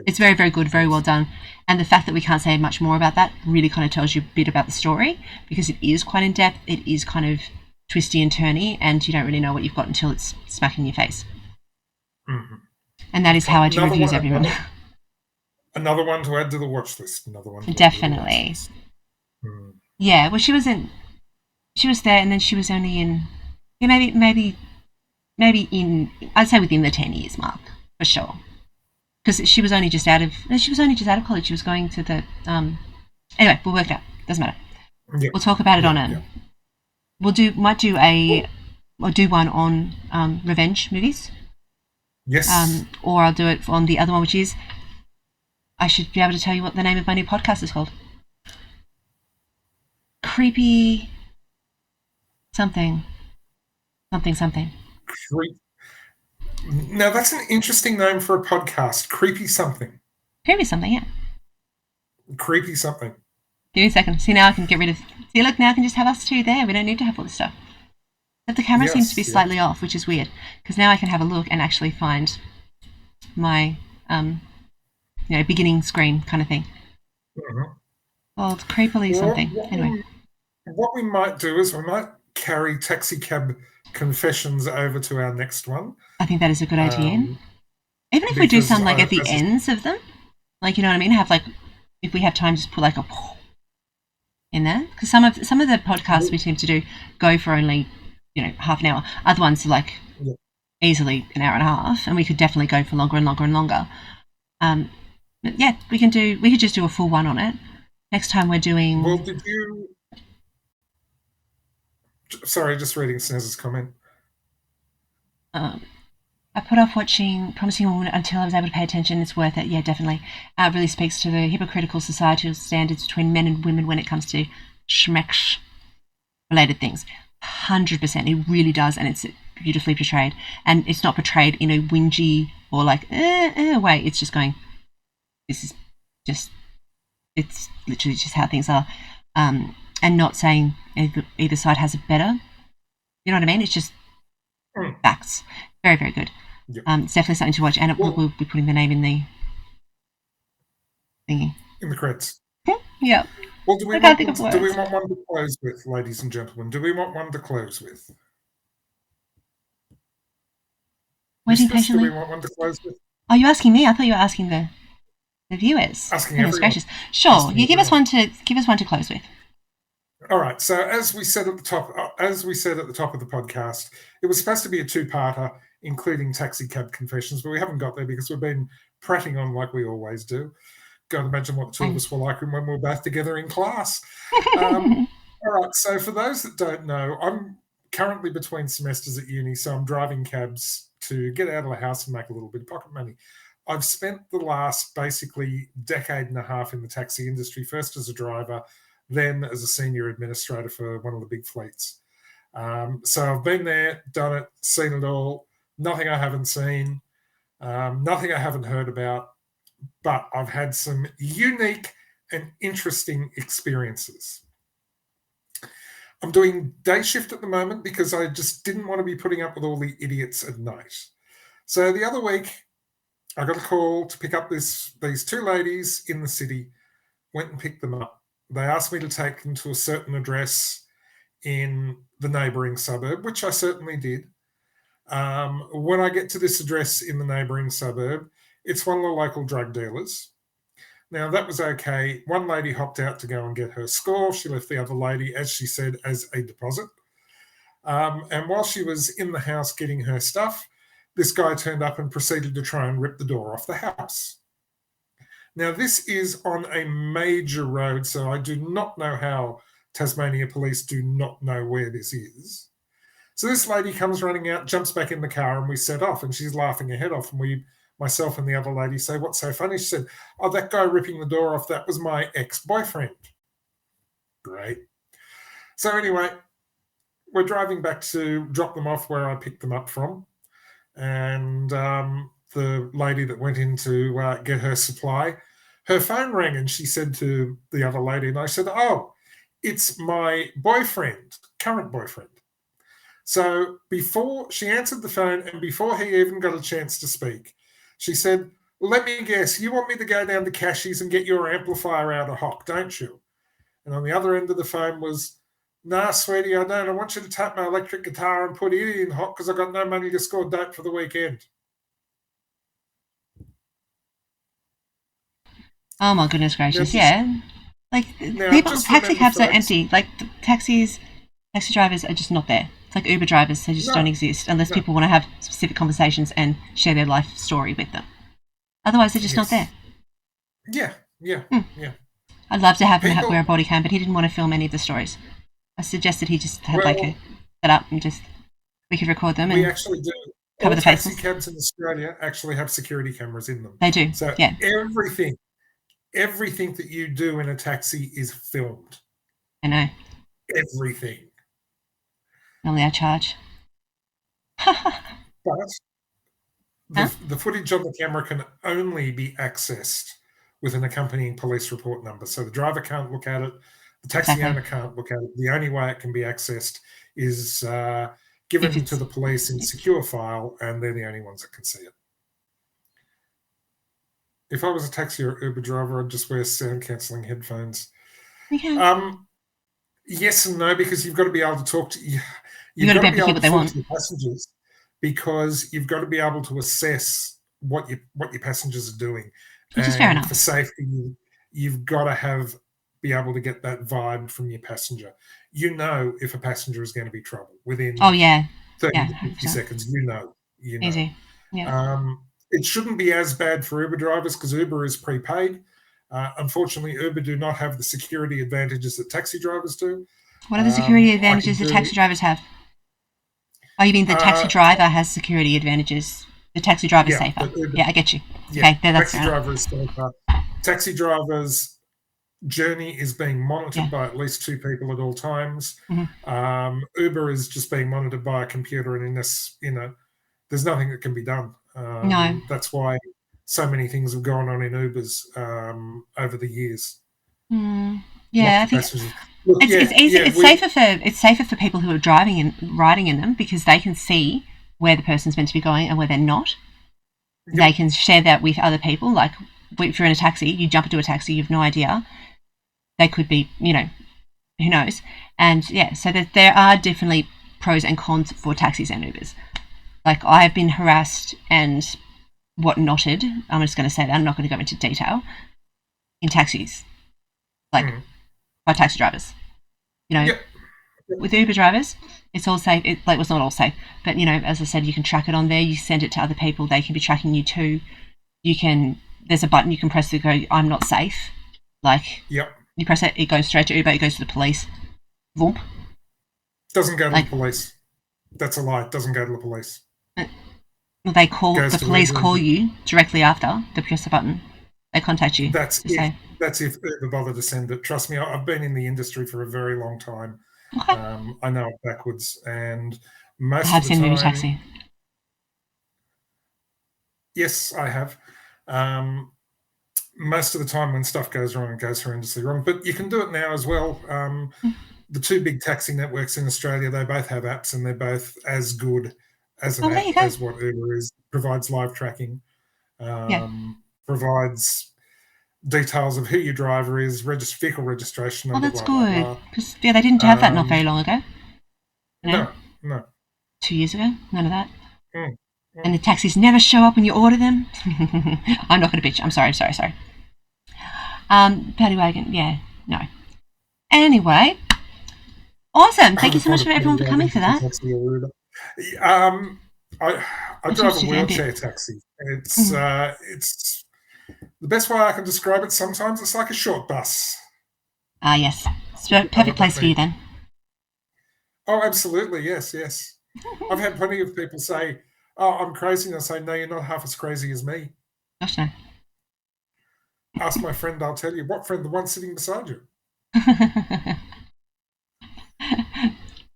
It's very, very good, very well done. And the fact that we can't say much more about that really kind of tells you a bit about the story, because it is quite in depth, it is kind of twisty and turny, and you don't really know what you've got until it's smack in your face. And that is how I do reviews, everyone. Another one to add to the watch list. Definitely. Yeah, well, she was there, and then she was only in, maybe in, I'd say within the 10 years mark, for sure. Because she was only just out of college. She was going to the, anyway, we'll work it out. Doesn't matter. We'll talk about it on a, might do one on revenge movies. Yes. Or I'll do it on the other one, which is, I should be able to tell you what the name of my new podcast is called. Creepy something. Now that's an interesting name for a podcast. Creepy something. Creepy something, yeah. Creepy something. Give me a second. See, now I can get rid of... See, look, now I can just have us two there. We don't need to have all this stuff. But the camera seems to be slightly off, which is weird. Because now I can have a look and actually find my, beginning screen kind of thing. Well, it's creepily something. Anyway. What we might do is we might carry Taxi Cab Confessions over to our next one. I think that is a good idea. Even if we do some like at the ends of them, like, you know what I mean? Have like, if we have time, just put like a in there, because some of the podcasts we seem to do go for only half an hour. Other ones are like easily an hour and a half, and we could definitely go for longer and longer and longer. But yeah, we could just do a full one on it. Next time we're doing. Well, Sorry, just reading Snez's comment. I put off watching Promising Woman until I was able to pay attention. It's worth it. Yeah, definitely. It really speaks to the hypocritical societal standards between men and women when it comes to schmecks related things. 100%. It really does, and it's beautifully portrayed. And it's not portrayed in a whingy or like, way. It's just going, this is just, it's literally just how things are. And not saying either side has it better. You know what I mean? It's just facts. Very, very good. Yep. It's definitely something to watch, and we'll be putting the name in the thingy. In the credits. Yeah. Well, do we want one to close with, ladies and gentlemen? Do we want one to close with? Waiting Mistress, patiently. do we want one to close with? Oh, you're asking me? I thought you were asking the viewers. Asking Goodness everyone. gracious. Sure, Asking you give us everyone. one to close with. All right. So as we said at the top of the podcast, it was supposed to be a two-parter, including taxi cab confessions, but we haven't got there because we've been prattling on like we always do. Can't imagine what the two of us were like when we were both together in class. All right. So for those that don't know, I'm currently between semesters at uni, so I'm driving cabs to get out of the house and make a little bit of pocket money. I've spent the last basically decade and a half in the taxi industry, first as a driver, then as a senior administrator for one of the big fleets. So I've been there, done it, seen it all. Nothing I haven't seen, nothing I haven't heard about, but I've had some unique and interesting experiences. I'm doing day shift at the moment because I just didn't want to be putting up with all the idiots at night. So the other week, I got a call to pick up these two ladies in the city, went and picked them up. They asked me to take them to a certain address in the neighbouring suburb, which I certainly did. When I get to this address in the neighbouring suburb, it's one of the local drug dealers. Now, that was okay. One lady hopped out to go and get her score. She left the other lady, as she said, as a deposit. And while she was in the house getting her stuff, this guy turned up and proceeded to try and rip the door off the house. Now, this is on a major road, so I do not know how Tasmania Police do not know where this is. So this lady comes running out, jumps back in the car, and we set off, and she's laughing her head off. And myself and the other lady say, "What's so funny?" She said, "Oh, that guy ripping the door off, that was my ex-boyfriend." Great. So anyway, we're driving back to drop them off where I picked them up from. And the lady that went in to get her supply, her phone rang and she said to the other lady, and I said, "Oh, it's my boyfriend, current boyfriend." So before she answered the phone and before he even got a chance to speak, she said, "Let me guess, you want me to go down to Cashies and get your amplifier out of hock, don't you?" And on the other end of the phone was, "Nah, sweetie, I don't. I want you to tap my electric guitar and put it in hot because I've got no money to score dope for the weekend." Oh my goodness gracious! Yeah, like taxi cabs are empty. Like taxi drivers are just not there. It's like Uber drivers; they just don't exist unless people want to have specific conversations and share their life story with them. Otherwise, they're just not there. Yeah. I'd love to have him wear a body cam, but he didn't want to film any of the stories. I suggested he just had a set up and just we could record them. We actually do. Cover the faces. Taxi cabs in Australia actually have security cameras in them. They do. So yeah. Everything that you do in a taxi is filmed. I know. Everything. Normally I charge. But the footage on the camera can only be accessed with an accompanying police report number. So the driver can't look at it. The taxi owner can't look at it. The only way it can be accessed is given to the police in secure file, and they're the only ones that can see it. If I was a taxi or Uber driver, I'd just wear sound-cancelling headphones. Okay. Yes and no, because you've got to be able to talk to you've got to be able to hear what they want. To the passengers, because you've got to be able to assess what your passengers are doing. Which is fair enough. For safety, you've got to be able to get that vibe from your passenger. You know if a passenger is going to be trouble within 30 to 50 seconds. You know. Easy. Yeah. It shouldn't be as bad for Uber drivers because Uber is prepaid. Unfortunately, Uber do not have the security advantages that taxi drivers do. What are the security I advantages can the do- taxi drivers have? Oh, you mean the taxi driver has security advantages? The taxi driver's safer. but Uber- Yeah, I get you. yeah, Okay, that's taxi fair enough. driver is safer. Taxi driver's journey is being monitored Yeah. by at least 2 people at all times. Mhm. Uber is just being monitored by a computer, and in this, there's nothing that can be done. No. That's why so many things have gone on in Ubers over the years. Yeah, I think it's easy. It's safer for people who are driving and riding in them because they can see where the person's meant to be going and where they're not. Yep. They can share that with other people. Like if you're in a taxi, you jump into a taxi, you've no idea. They could be, who knows? And yeah, so there are definitely pros and cons for taxis and Ubers. Like I have been harassed and whatnotted. I'm just going to say that I'm not going to go into detail in taxis, like by taxi drivers. Yep. With Uber drivers, it's all safe. It's not all safe, but as I said, you can track it on there. You send it to other people; they can be tracking you too. There's a button you can press to go, "I'm not safe." You press it, it goes straight to Uber. It goes to the police. Whoop. Doesn't go to the police. That's a lie. It doesn't go to the police. Well, the police call you directly after they press the button. They contact you. That's if Uber bother to send it. Trust me, I've been in the industry for a very long time. Okay. I know it backwards, and most I have of the seen time, movie taxi. Yes, I have. Most of the time when stuff goes wrong, it goes horrendously wrong. But you can do it now as well. The 2 big taxi networks in Australia, they both have apps, and they're both as good as an app as what Uber is. Provides live tracking, provides details of who your driver is, vehicle registration number, that's blah, good. blah, blah. Because they didn't have that not very long ago. No. 2 years ago, none of that. And the taxis never show up when you order them. I'm not going to bitch. I'm sorry. Paddy wagon, yeah, no. Anyway, awesome. Thank you so much for everyone for coming for that. I drive a wheelchair taxi. It's the best way I can describe it. Sometimes it's like a short bus. Yes, it's a perfect place for you then. Oh, absolutely, yes. I've had plenty of people say, "Oh, I'm crazy," and I say, "No, you're not half as crazy as me." Gosh, no. Ask my friend, I'll tell you. What friend? The one sitting beside you.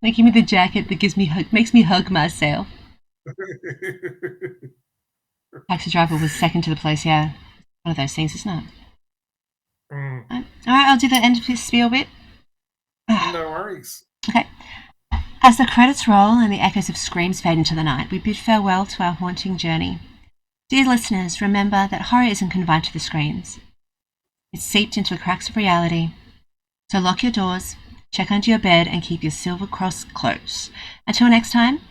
They give me the jacket that makes me hug myself. Taxi driver was second to the place, yeah. One of those things, isn't it? Alright, I'll do the end of this spiel bit. No worries. Okay. As the credits roll and the echoes of screams fade into the night, we bid farewell to our haunting journey. Dear listeners, remember that horror isn't confined to the screens. It's seeped into the cracks of reality. So lock your doors, check under your bed, and keep your silver cross close. Until next time,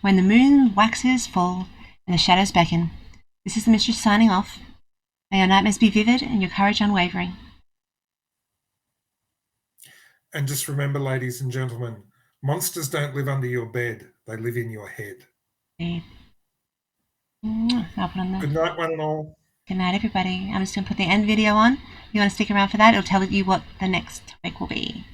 when the moon waxes full and the shadows beckon, this is the Mistress signing off. May your nightmares be vivid and your courage unwavering. And just remember, ladies and gentlemen, monsters don't live under your bed. They live in your head. Good night, one and all. Good night, everybody. I'm just going to put the end video on. If you want to stick around for that, it'll tell you what the next topic will be.